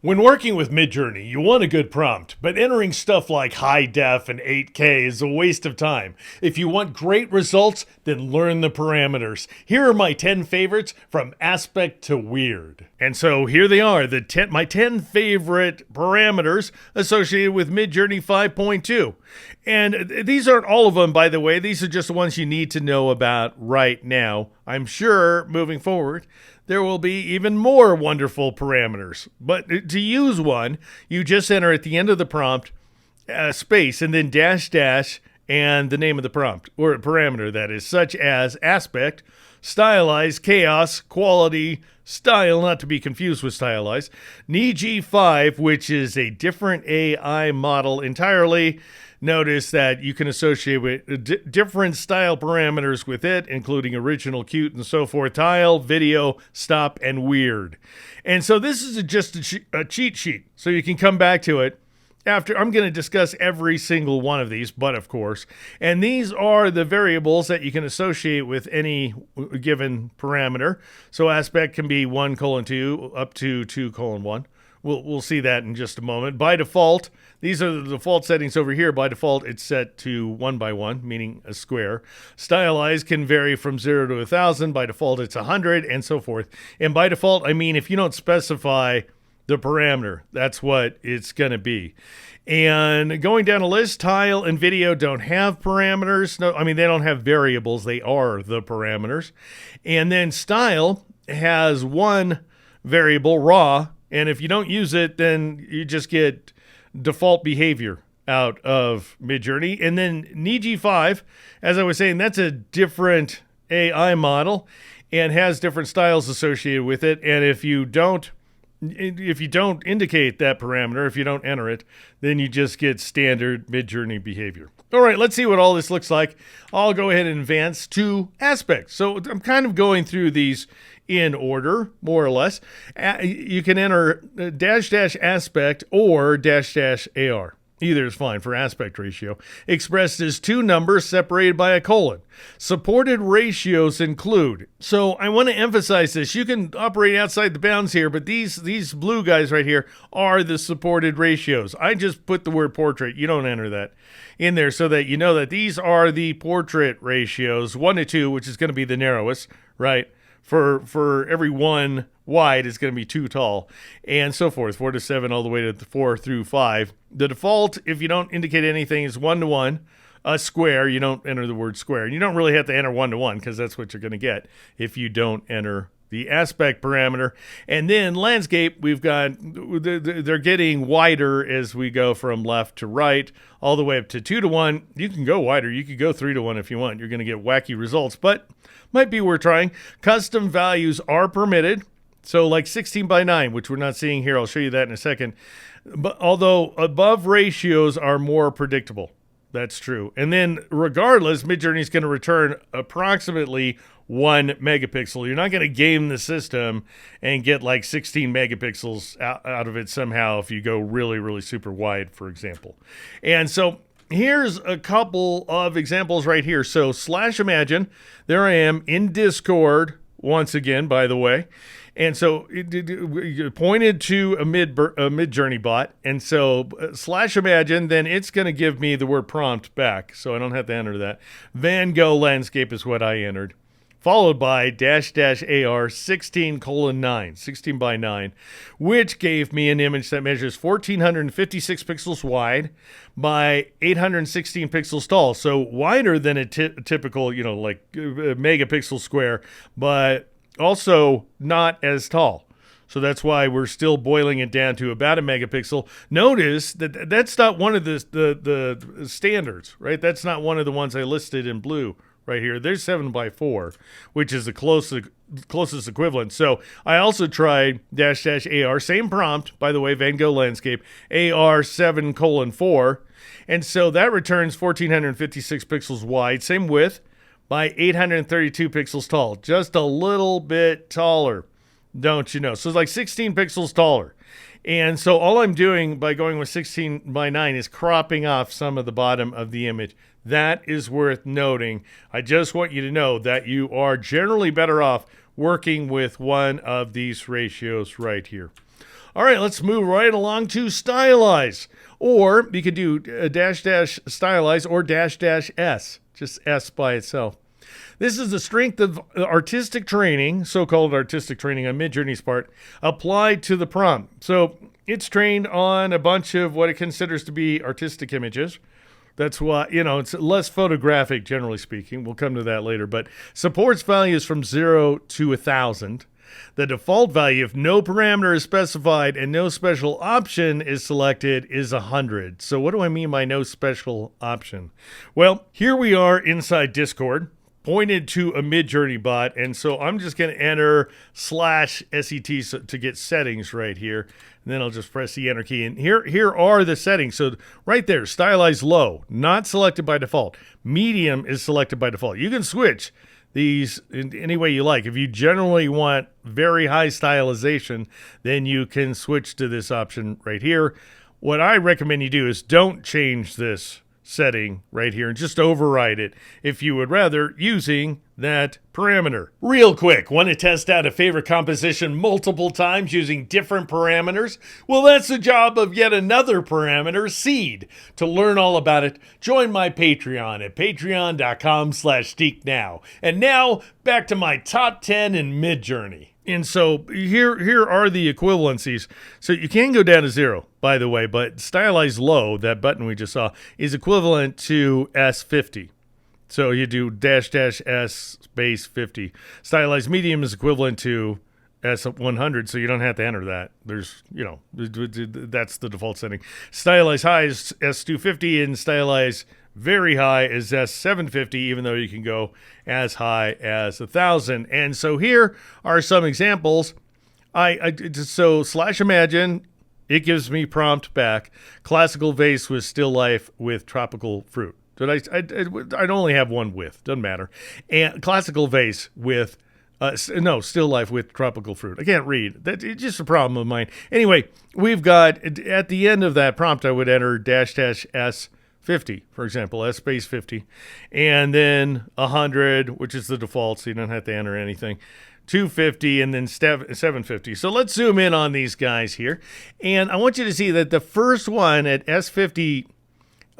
When working with Midjourney, you want a good prompt, but entering stuff like high def and 8K is a waste of time. If you want great results, then learn the parameters. Here are my 10 favorites from aspect to weird. And so here they are, my 10 favorite parameters associated with Midjourney 5.2. And these aren't all of them, by the way. These are just the ones you need to know about right now. I'm sure moving forward, there will be even more wonderful parameters. But to use one, you just enter at the end of the prompt space and then dash dash and the name of the prompt, or parameter that is, such as aspect, stylize, chaos, quality, style, not to be confused with stylize, Niji 5, which is a different AI model entirely. Notice that you can associate with different style parameters with it, including original, cute, and so forth, tile, video, stop, and weird. And so this is just a cheat sheet, so you can come back to it after. I'm going to discuss every single one of these, but of course. And these are the variables that you can associate with any given parameter. So aspect can be 1:2 up to 2:1. We'll see that in just a moment. By default, these are the default settings over here. By default, it's set to 1 by 1, meaning a square. Stylize can vary from 0 to 1,000. By default, it's 100, and so forth. And by default, I mean if you don't specify the parameter, that's what it's going to be. And going down a list, tile and video don't have parameters. No, I mean, they don't have variables. They are the parameters. And then style has one variable, raw. And if you don't use it, then you just get default behavior out of Midjourney. And then Niji 5, as I was saying, that's a different AI model and has different styles associated with it. And if you don't indicate that parameter, if you don't enter it, then you just get standard Midjourney behavior. All right, let's see what all this looks like. I'll go ahead and advance to aspects. So I'm kind of going through these in order, more or less. You can enter dash dash aspect or dash dash AR. Either is fine for aspect ratio. Expressed as two numbers separated by a colon. Supported ratios include. So I want to emphasize this. You can operate outside the bounds here, but these blue guys right here are the supported ratios. I just put the word portrait. You don't enter that in there so that you know that these are the portrait ratios. 1:2, which is going to be the narrowest, right? For every one wide is going to be 2 tall, and so forth, 4:7 all the way to 4-5. The default, if you don't indicate anything, is 1:1. A square, you don't enter the word square. And you don't really have to enter 1:1 because that's what you're going to get if you don't enter the aspect parameter. And then landscape, we've got, they're getting wider as we go from left to right, all the way up to 2:1. You can go wider. You could go 3:1 if you want. You're going to get wacky results, but might be worth trying. Custom values are permitted. So like 16 by 9, which we're not seeing here. I'll show you that in a second. But although above ratios are more predictable. That's true. And then regardless, Midjourney is going to return approximately 1 megapixel. You're not going to game the system and get like 16 megapixels out of it somehow if you go really, really super wide, for example. And so here's a couple of examples right here. So /imagine, there I am in Discord once again, by the way. And so it pointed to a Midjourney bot. And so /imagine, then it's going to give me the word prompt back. So I don't have to enter that. Van Gogh landscape is what I entered. Followed by dash dash AR 16:9, 16 by 9, which gave me an image that measures 1,456 pixels wide by 816 pixels tall. So wider than a typical, like megapixel square, but also not as tall. So that's why we're still boiling it down to about a megapixel. Notice that that's not one of the standards, right? That's not one of the ones I listed in blue. Right here, there's 7:4, which is the closest equivalent. So I also tried dash dash AR, same prompt, by the way, Van Gogh landscape, AR 7:4, and so that returns 1,456 pixels wide, same width, by 832 pixels tall, just a little bit taller, don't you know? So it's like 16 pixels taller. And so all I'm doing by going with 16 by 9 is cropping off some of the bottom of the image. That is worth noting. I just want you to know that you are generally better off working with one of these ratios right here. All right, let's move right along to Stylize. Or you could do dash Stylize or dash S, just S by itself. This is the strength of artistic training, so-called artistic training on Midjourney's part, applied to the prompt. So it's trained on a bunch of what it considers to be artistic images. That's why, it's less photographic, generally speaking. We'll come to that later. But supports values from 0 to 1,000. The default value, if no parameter is specified and no special option is selected, is 100. So what do I mean by no special option? Well, here we are inside Discord, pointed to a Midjourney bot, and so I'm just going to enter /SET to get settings right here, and then I'll just press the enter key, and here are the settings. So right there, Stylize low, not selected by default. Medium is selected by default. You can switch these in any way you like. If you generally want very high stylization, then you can switch to this option right here. What I recommend you do is don't change this setting right here and just override it if you would rather, using that parameter. Real quick, want to test out a favorite composition multiple times using different parameters? Well, that's the job of yet another parameter, seed. To learn all about it, join my Patreon at patreon.com/steeknow. And now back to my top 10 in Midjourney. And so here are the equivalencies. So you can go down to 0, by the way, but Stylize low, that button we just saw, is equivalent to S50. So you do dash S space 50. Stylize medium is equivalent to S100, so you don't have to enter that. There's, that's the default setting. Stylize high is S250, and Stylize very high is S750, even though you can go as high as 1,000. And so here are some examples. So /imagine, it gives me prompt back. Classical vase with still life with tropical fruit. I'd only have one with, doesn't matter. And classical vase with still life with tropical fruit. I can't read. That's just a problem of mine. Anyway, we've got, at the end of that prompt, I would enter dash S50, for example, S space 50, and then 100, which is the default, so you don't have to enter anything, 250, and then 750. So let's zoom in on these guys here, and I want you to see that the first one at S50,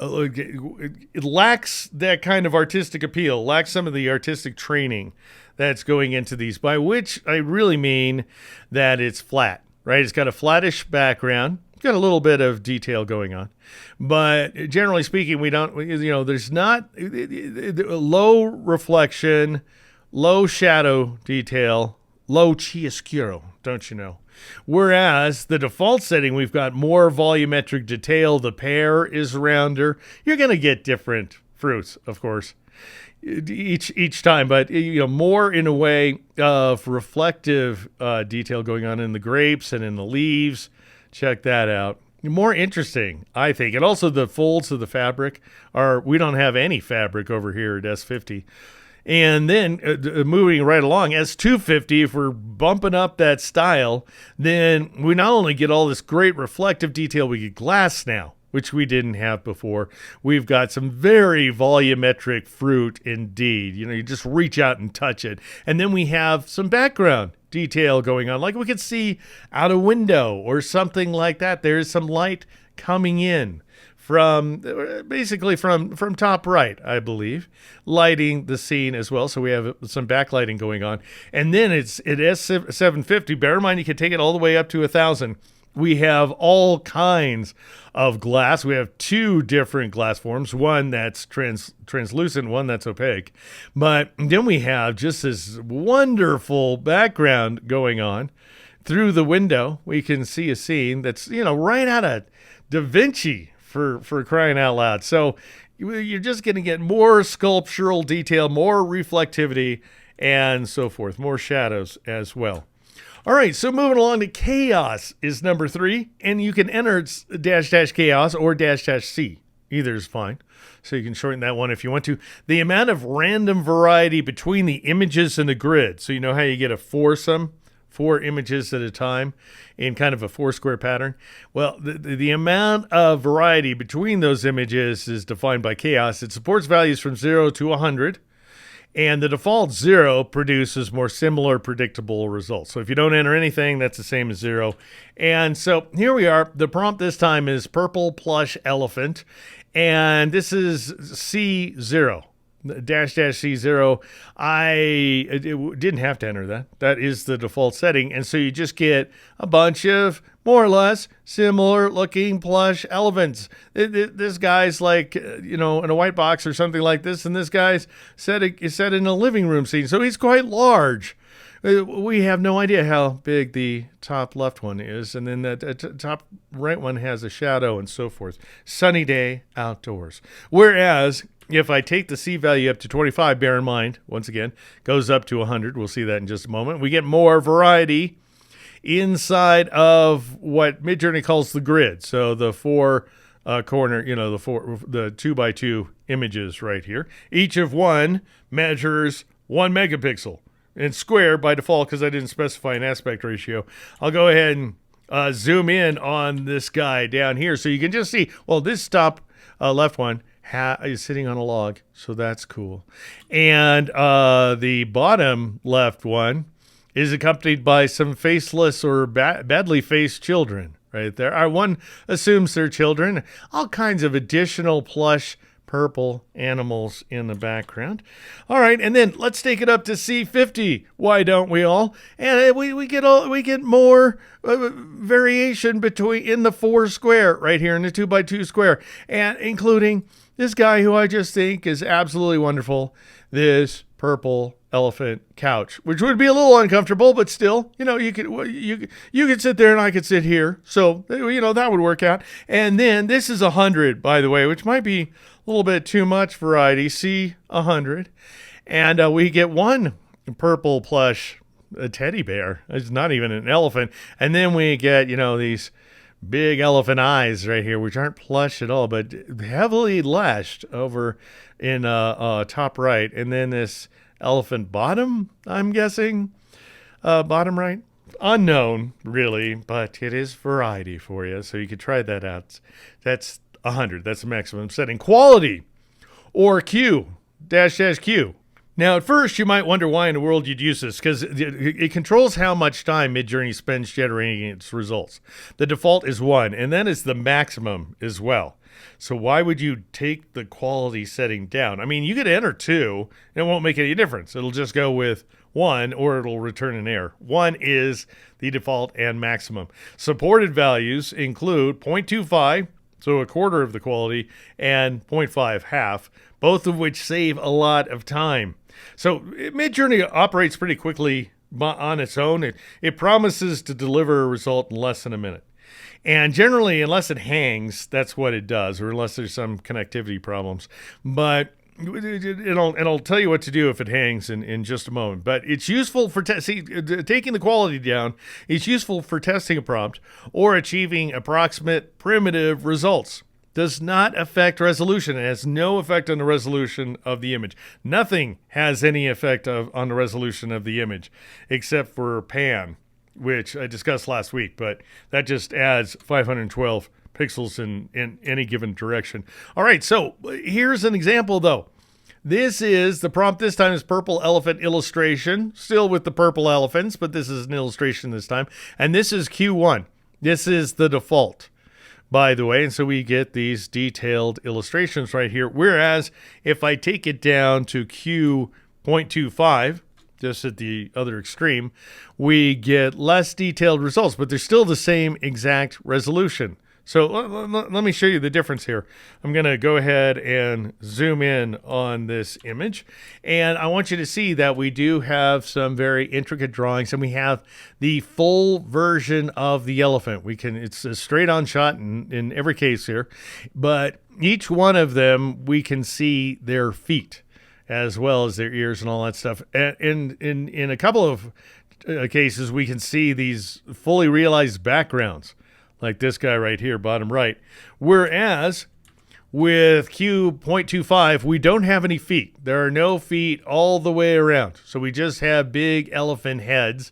it lacks that kind of artistic appeal, lacks some of the artistic training that's going into these, by which I really mean that it's flat, right? It's got a flattish background. Got a little bit of detail going on, but generally speaking, there's not low reflection, low shadow detail, low chiaroscuro, don't you know? Whereas the default setting, we've got more volumetric detail. The pear is rounder. You're going to get different fruits, of course, each time, but more in a way of reflective detail going on in the grapes and in the leaves. Check that out. More interesting, I think. And also the folds of the fabric we don't have any fabric over here at S50. And then moving right along, S250, if we're bumping up that style, then we not only get all this great reflective detail, we get glass now, which we didn't have before. We've got some very volumetric fruit indeed. You just reach out and touch it. And then we have some background detail going on, like we could see out a window or something like that. There is some light coming in from top right, I believe, lighting the scene as well. So we have some backlighting going on. And then it's at S750. Bear in mind, you can take it all the way up to 1,000. We have all kinds of glass. We have two different glass forms, one that's translucent, one that's opaque. But then we have just this wonderful background going on. Through the window, we can see a scene that's, right out of Da Vinci, for crying out loud. So you're just going to get more sculptural detail, more reflectivity, and so forth, more shadows as well. All right, so moving along to chaos is number 3, and you can enter dash chaos or dash C. Either is fine. So you can shorten that one if you want to. The amount of random variety between the images in the grid. So you know how you get a foursome, 4 images at a time in kind of a 4-square pattern? Well, the amount of variety between those images is defined by chaos. It supports values from 0 to 100. And the default 0 produces more similar predictable results. So if you don't enter anything, that's the same as 0. And so here we are. The prompt this time is purple plush elephant. And this is C0. --C0. It didn't have to enter that. That is the default setting. And so you just get a bunch of more or less similar looking plush elephants. This guy's like, in a white box or something like this. And this guy's set in a living room scene. So he's quite large. We have no idea how big the top left one is. And then the top right one has a shadow and so forth. Sunny day outdoors. Whereas if I take the C value up to 25, bear in mind, once again, goes up to 100. We'll see that in just a moment. We get more variety inside of what Midjourney calls the grid. So the four corner, the 2x2 images right here. Each of one measures 1 megapixel. And square by default because I didn't specify an aspect ratio. I'll go ahead and zoom in on this guy down here so you can just see, well, this top left one is sitting on a log, so that's cool. And the bottom left one is accompanied by some faceless or badly faced children right there. One assumes they're children. All kinds of additional plush purple animals in the background. All right, and then let's take it up to C50. Why don't we all? And we get more variation in the 4 square right here in the 2x2 square, and including this guy who I just think is absolutely wonderful. This purple elephant couch, which would be a little uncomfortable, but still, you could sit there and I could sit here. So, that would work out. And then this is 100, by the way, which might be a little bit too much variety. See 100. And we get one purple plush teddy bear. It's not even an elephant. And then we get, these big elephant eyes right here, which aren't plush at all, but heavily lashed over in top right. And then this elephant bottom, I'm guessing, bottom right. Unknown, really, but it is variety for you, so you could try that out. That's 100. That's the maximum setting. Quality, or Q, --Q. Now, at first, you might wonder why in the world you'd use this, because it controls how much time Midjourney spends generating its results. The default is 1, and then it's the maximum as well. So why would you take the quality setting down? I mean, you could enter 2, and it won't make any difference. It'll just go with 1, or it'll return an error. 1 is the default and maximum. Supported values include 0.25, so a quarter of the quality, and 0.5, half, both of which save a lot of time. So Midjourney operates pretty quickly on its own. It promises to deliver a result in less than a minute. And generally, unless it hangs, that's what it does, or unless there's some connectivity problems. But it'll tell you what to do if it hangs in just a moment. But it's useful for taking the quality down. It's useful for testing a prompt or achieving approximate primitive results. Does not affect resolution. It has no effect on the resolution of the image. Nothing has any effect on the resolution of the image except for pan, which I discussed last week, but that just adds 512 pixels in any given direction. All right, so here's an example, though. This is the prompt this time is purple elephant illustration, still with the purple elephants, but this is an illustration this time. And this is Q1. This is the default, by the way. And so we get these detailed illustrations right here. Whereas if I take it down to Q.25, just at the other extreme, we get less detailed results, but they're still the same exact resolution. So let me show you the difference here. I'm going to go ahead and zoom in on this image. And I want you to see that we do have some very intricate drawings, and we have the full version of the elephant. It's a straight on shot in every case here, but each one of them, we can see their feet as well as their ears and all that stuff. And in a couple of cases, we can see these fully realized backgrounds, like this guy right here, bottom right. Whereas with Q.25, we don't have any feet. There are no feet all the way around. So we just have big elephant heads.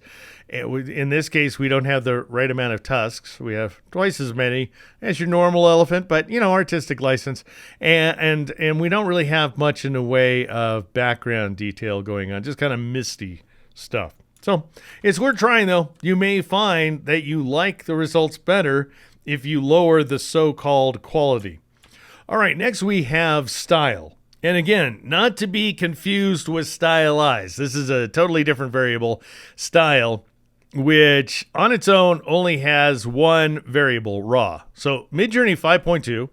In this case, we don't have the right amount of tusks. We have twice as many as your normal elephant, but artistic license, and we don't really have much in the way of background detail going on, just kind of misty stuff. So it's worth trying, though. You may find that you like the results better if you lower the so-called quality. All right, next we have style. And again, not to be confused with Stylize. This is a totally different variable, style, which on its own only has one variable, raw. So Midjourney 5.2,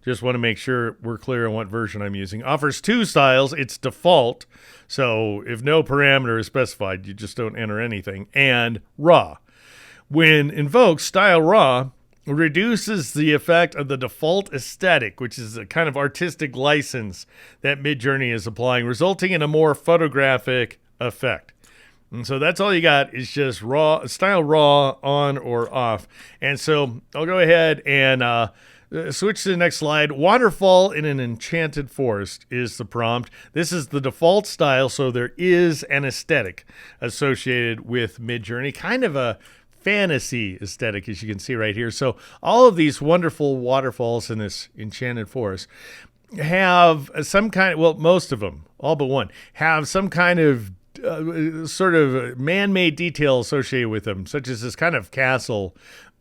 just want to make sure we're clear on what version I'm using, offers two styles. It's default, so if no parameter is specified, you just don't enter anything, and raw. When invoked, style raw reduces the effect of the default aesthetic, which is a kind of artistic license that Midjourney is applying, resulting in a more photographic effect. And so that's all you got is just raw, style raw, on or off. And so I'll go ahead and switch to the next slide. Waterfall in an enchanted forest is the prompt. This is the default style, so there is an aesthetic associated with Midjourney, kind of a fantasy aesthetic, as you can see right here. So all of these wonderful waterfalls in this enchanted forest have some kind of, well, most of them, all but one, have some kind of sort of man-made detail associated with them, such as this kind of castle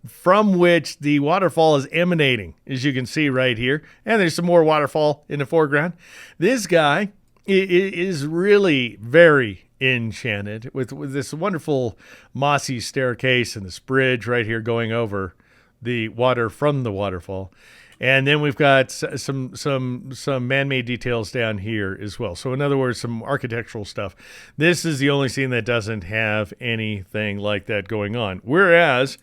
from which the waterfall is emanating, as you can see right here. And there's some more waterfall in the foreground. This guy is really very enchanted with this wonderful mossy staircase and this bridge right here going over the water from the waterfall. And then we've got some man-made details down here as well. So in other words, some architectural stuff. This is the only scene that doesn't have anything like that going on. Whereas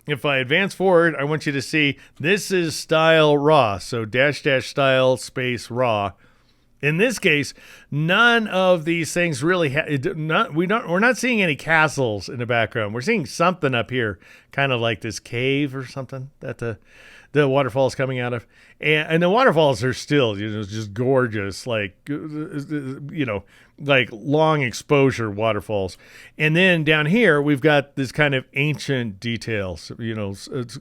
if I advance forward, I want you to see this is style raw. So -- style space raw. In this case, none of these things really we're not seeing any castles in the background. We're seeing something up here, kind of like this cave or something that the waterfall is coming out of. And the waterfalls are still, just gorgeous, like like long exposure waterfalls. And then down here, we've got this kind of ancient details,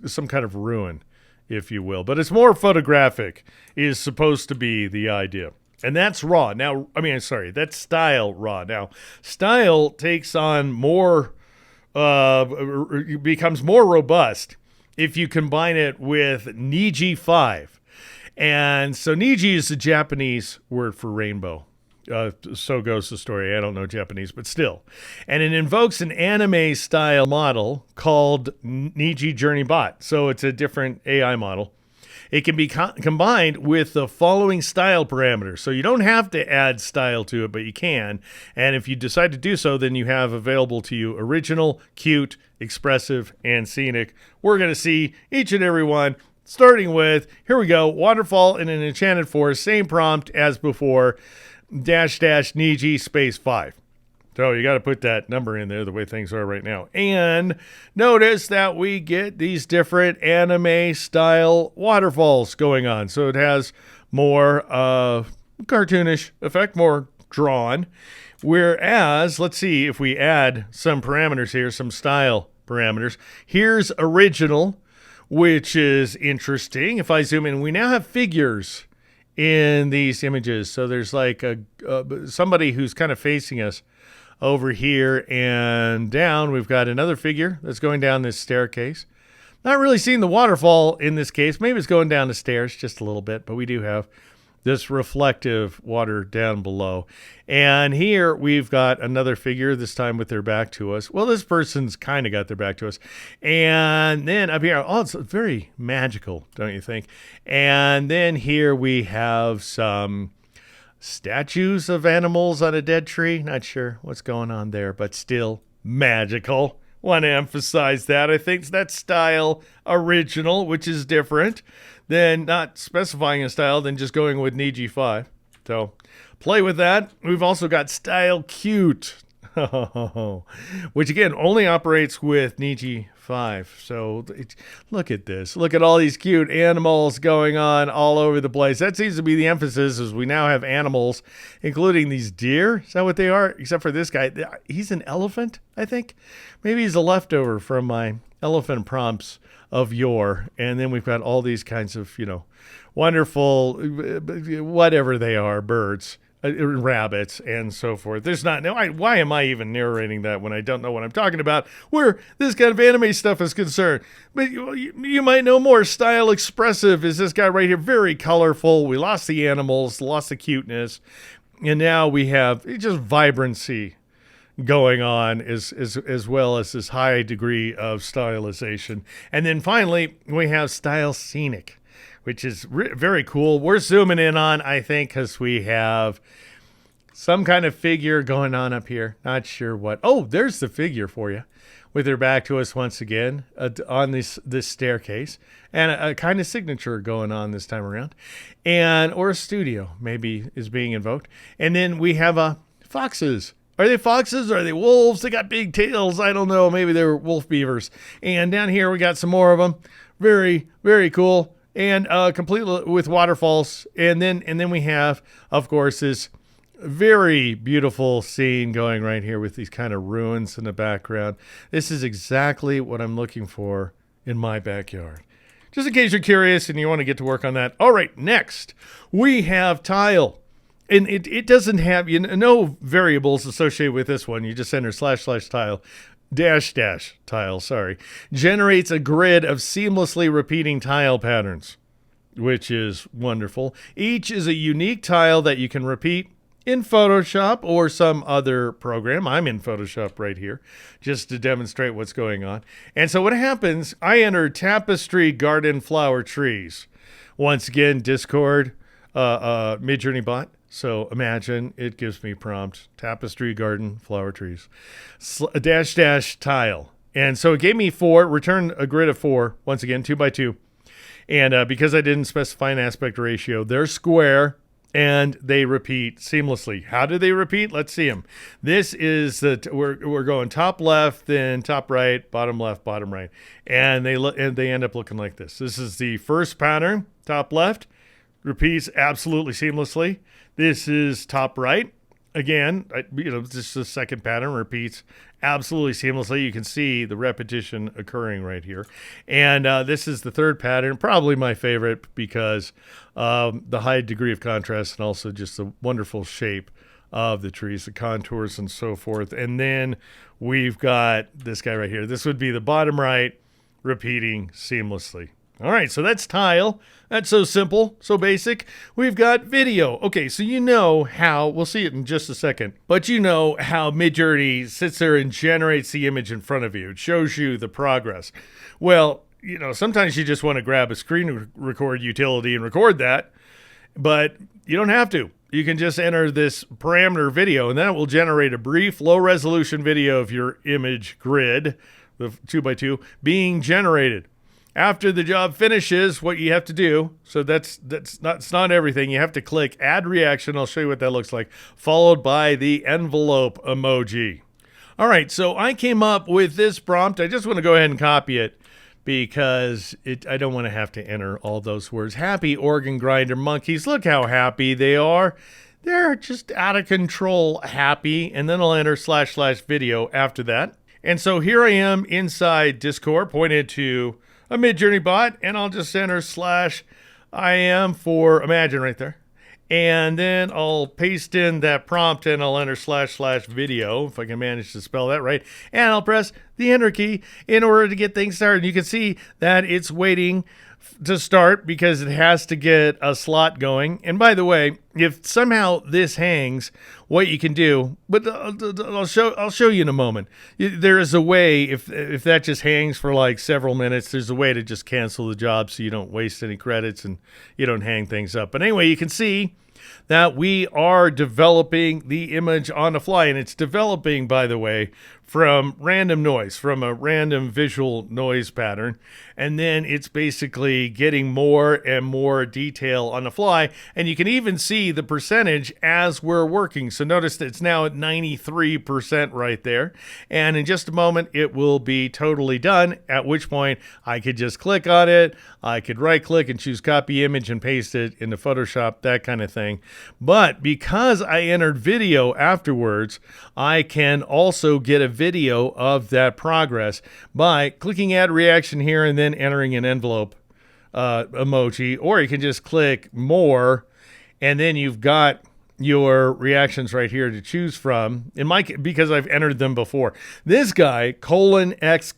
some kind of ruin, if you will. But it's more photographic, is supposed to be the idea. And that's raw. Now, that's style raw. Now, style takes on more, becomes more robust if you combine it with Niji 5. And so Niji is the Japanese word for rainbow. So goes the story. I don't know Japanese, but still. And it invokes an anime style model called Niji Journey Bot. So it's a different AI model. It can be combined with the following style parameters. So you don't have to add style to it, but you can. And if you decide to do so, then you have available to you original, cute, expressive, and scenic. We're going to see each and every one, starting with, here we go, waterfall in an enchanted forest, same prompt as before, -- Niji space 5. So you got to put that number in there the way things are right now. And notice that we get these different anime style waterfalls going on. So it has more cartoonish effect, more drawn. Whereas, let's see if we add some parameters here, some style parameters. Here's original, which is interesting. If I zoom in, we now have figures in these images. So there's like somebody who's kind of facing us over here, and down we've got another figure that's going down this staircase. Not really seeing the waterfall in this case. Maybe it's going down the stairs just a little bit, but we do have this reflective water down below. And here we've got another figure, this time with their back to us. Well, this person's kind of got their back to us. And then up here, it's very magical, don't you think? And then here we have some statues of animals on a dead tree. Not sure what's going on there, but still magical. Want to emphasize that. I think that's style original, which is different than not specifying a style, than just going with Niji 5. So play with that. We've also got style cute, which again only operates with Niji 5. So look at this. Look at all these cute animals going on all over the place. That seems to be the emphasis, is we now have animals, including these deer. Is that what they are? Except for this guy. He's an elephant, I think. Maybe he's a leftover from my elephant prompts of yore. And then we've got all these kinds of, wonderful, whatever they are, birds. Rabbits and so forth. There's not no. Why am I even narrating that when I don't know what I'm talking about? Where this kind of anime stuff is concerned, but you might know more. Style Expressive is this guy right here, very colorful. We lost the animals, lost the cuteness, and now we have just vibrancy going on as well as this high degree of stylization. And then finally, we have Style Scenic, which is very cool. We're zooming in on, I think, because we have some kind of figure going on up here. Not sure what. Oh, there's the figure for you, with her back to us once again on this staircase, and a kind of signature going on this time around, or a studio maybe is being invoked. And then we have foxes. Are they foxes? Or are they wolves? They got big tails. I don't know. Maybe they're wolf beavers. And down here we got some more of them. Very, very cool. And complete with waterfalls. And then we have, of course, this very beautiful scene going right here with these kind of ruins in the background. This is exactly what I'm looking for in my backyard. Just in case you're curious and you want to get to work on that. All right, next we have tile. And it doesn't have no variables associated with this one. You just enter //tile. Tile, generates a grid of seamlessly repeating tile patterns, which is wonderful. Each is a unique tile that you can repeat in Photoshop or some other program. I'm in Photoshop right here just to demonstrate what's going on. And so what happens, I enter tapestry garden flower trees. Once again, Discord, Midjourney bot. So imagine it gives me prompt, tapestry, garden, flower trees, -- tile. And so it gave me 4, return a grid of 4, once again, 2 by 2. And because I didn't specify an aspect ratio, they're square and they repeat seamlessly. How do they repeat? Let's see them. This is we're going top left, then top right, bottom left, bottom right. And they end up looking like this. This is the first pattern, top left, repeats absolutely seamlessly. This is top right. Again, this is the second pattern, repeats absolutely seamlessly. You can see the repetition occurring right here. And this is the third pattern, probably my favorite because the high degree of contrast and also just the wonderful shape of the trees, the contours and so forth. And then we've got this guy right here. This would be the bottom right, repeating seamlessly. All right, so that's tile. That's so simple, so basic. We've got video. Okay, so you know how, we'll see it in just a second, but you know how Midjourney sits there and generates the image in front of you. It shows you the progress. Well, sometimes you just want to grab a screen record utility and record that, but you don't have to. You can just enter this parameter video, and then it will generate a brief, low-resolution video of your image grid, the 2 by 2, being generated. After the job finishes, what you have to do, so that's not everything. You have to click Add Reaction. I'll show you what that looks like, followed by the envelope emoji. All right, so I came up with this prompt. I just want to go ahead and copy it because I don't want to have to enter all those words. Happy organ grinder monkeys. Look how happy they are. They're just out of control happy. And then I'll enter / video after that. And so here I am inside Discord, pointed to a Midjourney bot, and I'll just enter /IM for imagine right there. And then I'll paste in that prompt and I'll enter / video, if I can manage to spell that right. And I'll press the enter key in order to get things started. You can see that it's waiting to start because it has to get a slot going. And by the way, if somehow this hangs, what you can do, but I'll show you in a moment. There is a way, if that just hangs for like several minutes, there's a way to just cancel the job so you don't waste any credits and you don't hang things up. But anyway, you can see that we are developing the image on the fly, and it's developing, by the way, from random noise, from a random visual noise pattern. And then it's basically getting more and more detail on the fly. And you can even see the percentage as we're working. So notice that it's now at 93% right there. And in just a moment, it will be totally done, at which point I could just click on it. I could right click and choose copy image and paste it into Photoshop, that kind of thing. But because I entered video afterwards, I can also get a video of that progress by clicking add reaction here and then entering an envelope emoji, or you can just click more and then you've got your reactions right here to choose from. Because I've entered them before. This guy, :X:,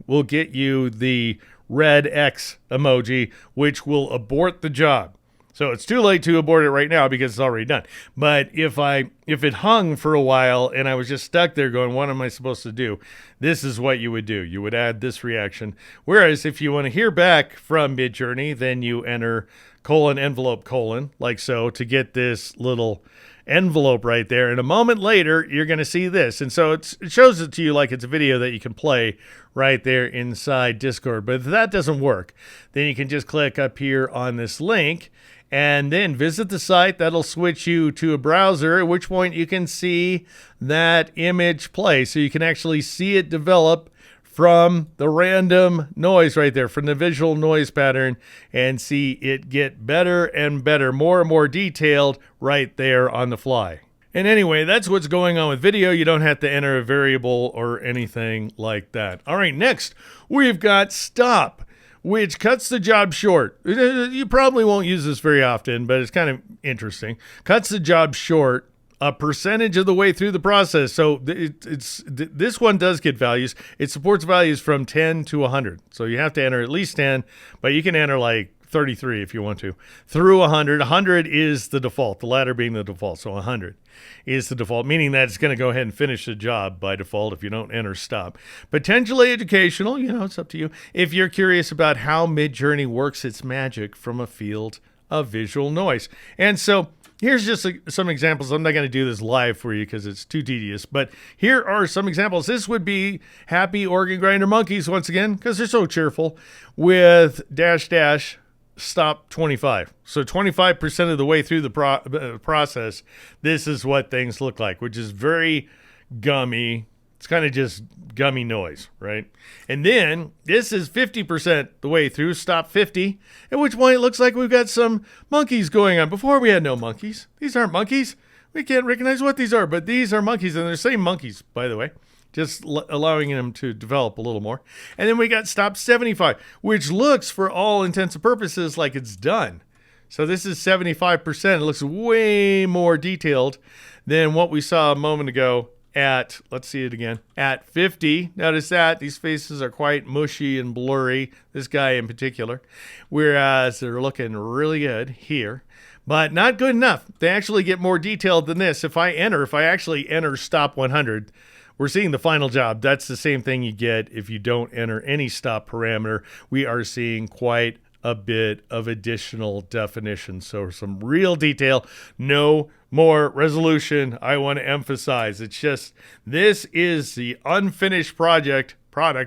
will get you the red X emoji, which will abort the job. So it's too late to abort it right now because it's already done. But if it hung for a while and I was just stuck there going, what am I supposed to do? This is what you would do. You would add this reaction. Whereas if you want to hear back from Midjourney, then you enter : envelope : like so, to get this little envelope right there. And a moment later, you're going to see this. And so it shows it to you like it's a video that you can play right there inside Discord. But if that doesn't work, then you can just click up here on this link and then visit the site. That'll switch you to a browser, at which point you can see that image play. So you can actually see it develop from the random noise right there, from the visual noise pattern, and see it get better and better, more and more detailed right there on the fly. And anyway, that's what's going on with video. You don't have to enter a variable or anything like that. All right, next we've got stop, which cuts the job short. You probably won't use this very often, but it's kind of interesting. Cuts the job short a percentage of the way through the process. So this one does get values. It supports values from 10 to 100. So you have to enter at least 10, but you can enter like 33 if you want to, through 100. 100 is the default, the latter being the default. So 100 is the default, meaning that it's going to go ahead and finish the job by default if you don't enter stop. Potentially educational, it's up to you. If you're curious about how Midjourney works its magic from a field of visual noise. And so here's just some examples. I'm not going to do this live for you because it's too tedious, but here are some examples. This would be happy organ grinder monkeys once again, because they're so cheerful, with -- stop 25. So 25% of the way through the process, this is what things look like, which is very gummy. It's kind of just gummy noise, right? And then this is 50% the way through, stop 50, at which point it looks like we've got some monkeys going on. Before we had no monkeys. These aren't monkeys. We can't recognize what these are, but these are monkeys, and they're the same monkeys, by the way, just allowing them to develop a little more. And then we got stop 75, which looks for all intents and purposes like it's done. So this is 75%. It looks way more detailed than what we saw a moment ago at, let's see it again, at 50. Notice that these faces are quite mushy and blurry, this guy in particular, whereas they're looking really good here, but not good enough. They actually get more detailed than this. If I actually enter stop 100, we're seeing the final job. That's the same thing you get if you don't enter any stop parameter. We are seeing quite a bit of additional definition. So some real detail, no more resolution. I want to emphasize, it's just, this is the unfinished product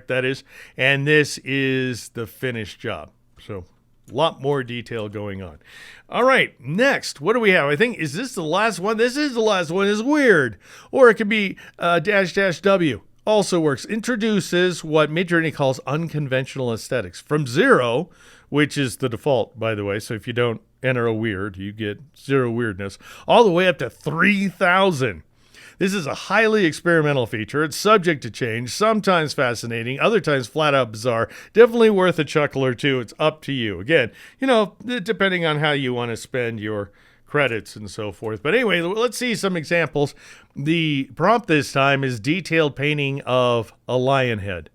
that is, and this is the finished job. So a lot more detail going on. All right, next, what do we have? I think, is this the last one? This is the last one. It's weird. Or it could be --W. Also works. Introduces what Midjourney calls unconventional aesthetics. From 0, which is the default, by the way. So if you don't enter a weird, you get 0 weirdness, all the way up to 3,000. This is a highly experimental feature. It's subject to change, sometimes fascinating, other times flat out bizarre. Definitely worth a chuckle or two. It's up to you. Again, depending on how you want to spend your credits and so forth. But anyway, let's see some examples. The prompt this time is detailed painting of a lion head.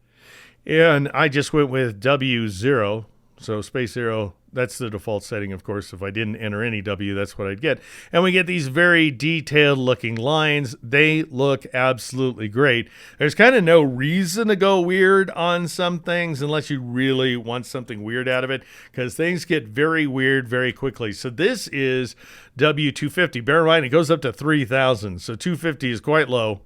And I just went with W0, so space 0. That's the default setting, of course. If I didn't enter any W, that's what I'd get. And we get these very detailed looking lines. They look absolutely great. There's kind of no reason to go weird on some things unless you really want something weird out of it, because things get very weird very quickly. So this is W250. Bear in mind, it goes up to 3,000. So 250 is quite low.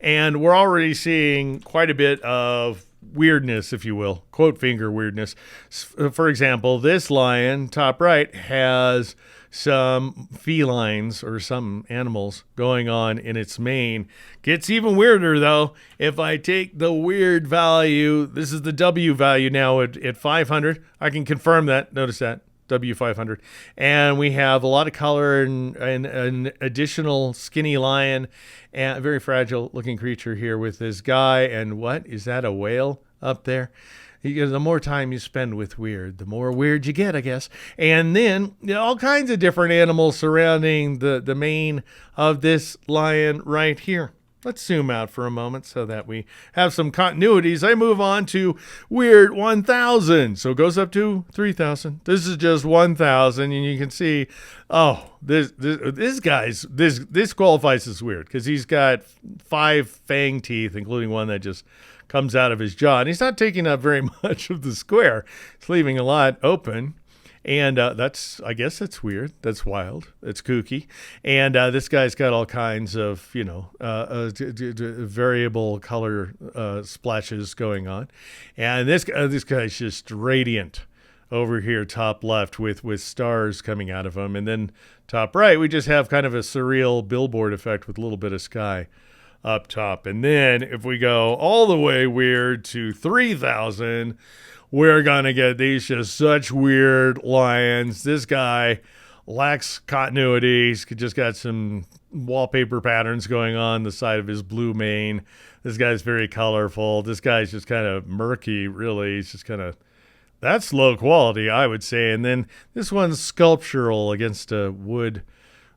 And we're already seeing quite a bit of weirdness, if you will, quote finger weirdness. For example, this lion, top right, has some felines or some animals going on in its mane. Gets even weirder though if I take the weird value. This is the W value now at 500. I can confirm that. Notice that. W500. And we have a lot of color and an additional skinny lion and a very fragile looking creature here with this guy. And what is that, a whale up there? The more time you spend with weird, the more weird you get, I guess. And then all kinds of different animals surrounding the mane of this lion right here. Let's zoom out for a moment so that we have some continuities. I move on to weird 1000. So it goes up to 3000. This is just 1000. And you can see, oh, this qualifies as weird because he's got 5 fang teeth, including one that just comes out of his jaw. And he's not taking up very much of the square. It's leaving a lot open. And I guess that's weird. That's wild. It's kooky. And this guy's got all kinds of, variable color splashes going on. And this guy's just radiant over here, top left, with stars coming out of him. And then top right, we just have kind of a surreal billboard effect with a little bit of sky up top. And then if we go all the way weird to 3000, we're going to get these just such weird lions. This guy lacks continuity. He's just got some wallpaper patterns going on the side of his blue mane. This guy's very colorful. This guy's just kind of murky, really. He's just kind of, that's low quality, I would say. And then this one's sculptural against a wood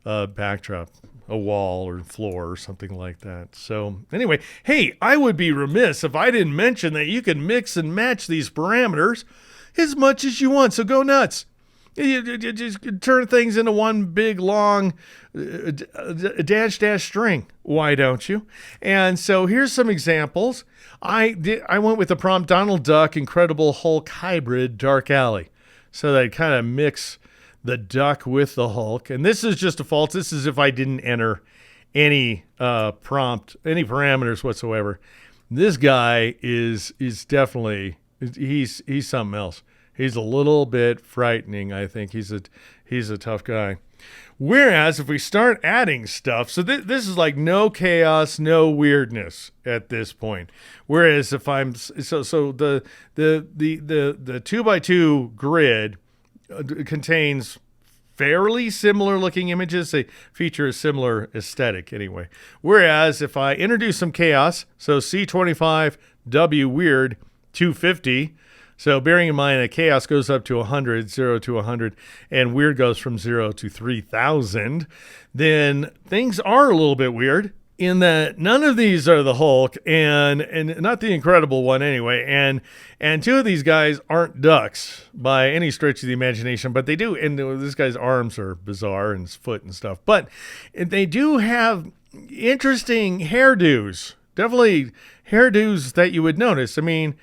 backdrop, a wall or floor or something like that. So anyway, hey, I would be remiss if I didn't mention that you can mix and match these parameters as much as you want. So go nuts. You just turn things into one big long dash string. Why don't you? And so here's some examples. I went with the prompt Donald Duck Incredible Hulk Hybrid Dark Alley. So that kind of mix the duck with the Hulk. And this is just default. This is if I didn't enter any prompt, any parameters whatsoever. This guy is definitely, he's something else. He's a little bit frightening, I think. He's a tough guy. Whereas if we start adding stuff, so this is like no chaos, no weirdness at this point. Whereas if I'm so the 2x2 grid contains fairly similar looking images. They feature a similar aesthetic anyway. Whereas if I introduce some chaos, so C25 W weird 250. So bearing in mind that chaos goes up to 100, 0 to 100, and weird goes from 0 to 3000, then things are a little bit weird in that none of these are the Hulk and not the Incredible one anyway. And two of these guys aren't ducks by any stretch of the imagination, but they do. And this guy's arms are bizarre and his foot and stuff, but they do have interesting hairdos, definitely hairdos that you would notice. I mean,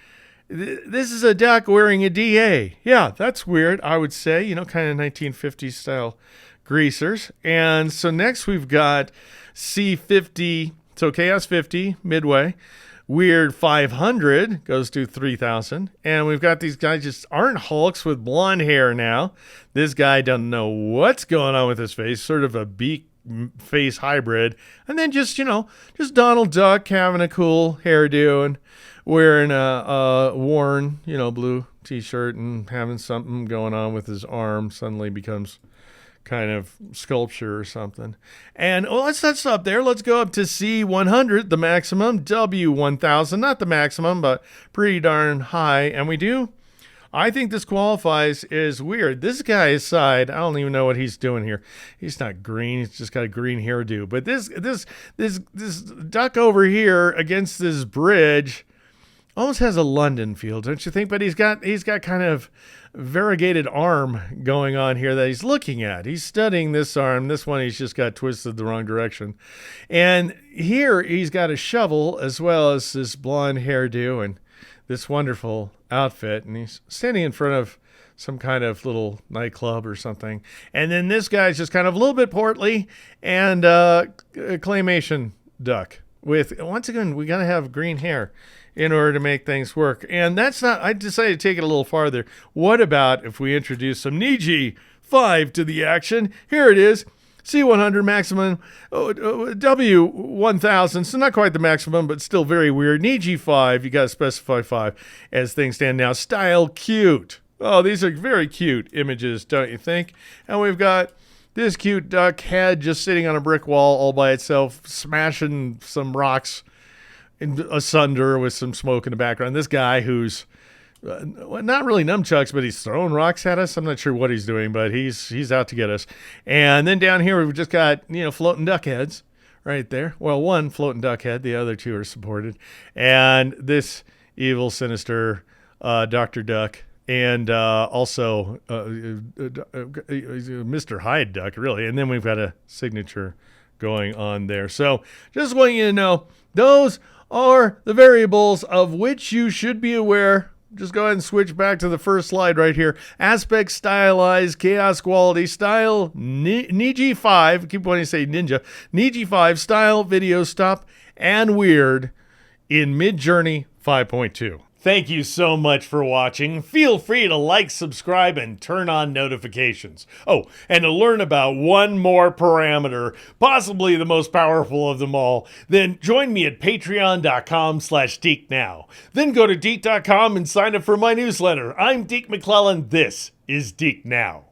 this is a duck wearing a DA. Yeah, that's weird, I would say, kind of 1950s style greasers. And so next we've got C50, so Chaos 50, midway. Weird 500 goes to 3000. And we've got these guys just aren't Hulks with blonde hair now. This guy doesn't know what's going on with his face, sort of a beak face hybrid. And then just Donald Duck having a cool hairdo and wearing a worn, blue t-shirt and having something going on with his arm. Suddenly becomes kind of sculpture or something. And let's not stop there. Let's go up to C100, the maximum, W1000, not the maximum, but pretty darn high. And I think this qualifies as weird. This guy's side, I don't even know what he's doing here. He's not green. He's just got a green hairdo. But this duck over here against this bridge almost has a London feel, don't you think? But he's got kind of variegated arm going on here that he's looking at. He's studying this arm. This one he's just got twisted the wrong direction. And here he's got a shovel as well as this blonde hairdo and this wonderful outfit. And he's standing in front of some kind of little nightclub or something. And then this guy's just kind of a little bit portly and a claymation duck. with, once again, we got to have green hair in order to make things work. And that's not, I decided to take it a little farther. What about if we introduce some Niji 5 to the action? Here it is. C100 maximum, W1000, so not quite the maximum, but still very weird. Niji 5, you got to specify 5 as things stand now. Style cute. Oh, these are very cute images, don't you think? And we've got this cute duck head just sitting on a brick wall all by itself, smashing some rocks asunder with some smoke in the background. This guy who's not really nunchucks, but he's throwing rocks at us. I'm not sure what he's doing, but he's out to get us. And then down here we've just got floating duck heads right there. Well, one floating duck head, the other two are supported, and this evil, sinister Dr. Duck. And also Mr. Hyde Duck, really. And then we've got a signature going on there. So just want you to know, those are the variables of which you should be aware. Just go ahead and switch back to the first slide right here. Aspect, stylize, chaos, quality, style, Niji 5. Keep wanting to say ninja. Niji 5, style, video, stop, and weird in Midjourney 5.2. Thank you so much for watching. Feel free to like, subscribe, and turn on notifications. Oh, and to learn about one more parameter, possibly the most powerful of them all, then join me at patreon.com/DeekNow. Then go to Deek.com and sign up for my newsletter. I'm Deke McClellan. This is Deek Now.